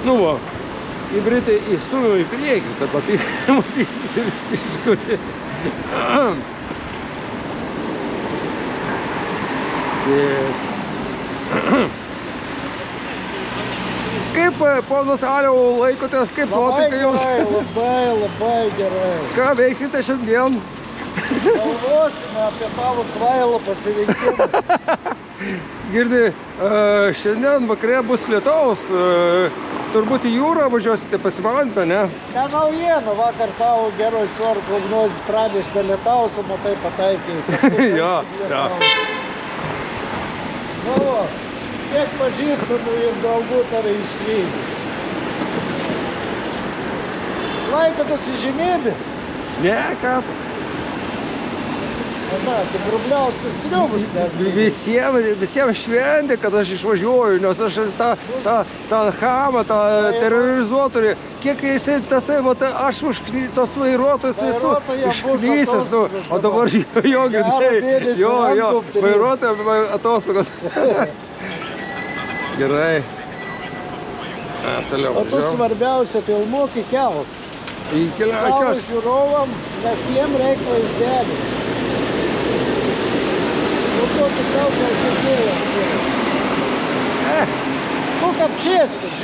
Nu, va. į Britai įstumiau į priekį, kad matysim iš turi. Kaip, ponas Aliau, laikotės, kaip nuotaika jums? Labai gerai. Ką veiksite šiandien? Galvosime apie tavo kvailą pasirinkimą. Girdi, šiandien vakare bus lietaus, turbūt į jūrą važiuosite pasimalinti, ne? Ne naujiena, vakar tavo geros orų prognozės praneš be lietaus, o matai pataikiai. Jo, jo. Nu, kiek pažįstamų ir galbūt ar išlygų. Klaipėdos įžymybė? Ne, ką? Na, tai Grubliauskas triumus net. Visiems šventė, kad aš išvažiuoju, nes aš tą hamą, tą terrorizuotorį, kiek jisai tasai, aš už tos vairuotojus esu išklysęs, o dabar jo girdai, jo, vairuotojų atostogos. Gerai. Toliau. O tu svarbiausia filmuok į keltą. Savo žiūrovam, nes jiem reikia vaizdelį. Nu, tu tikriau klausytėjas. Tu kapčėskis.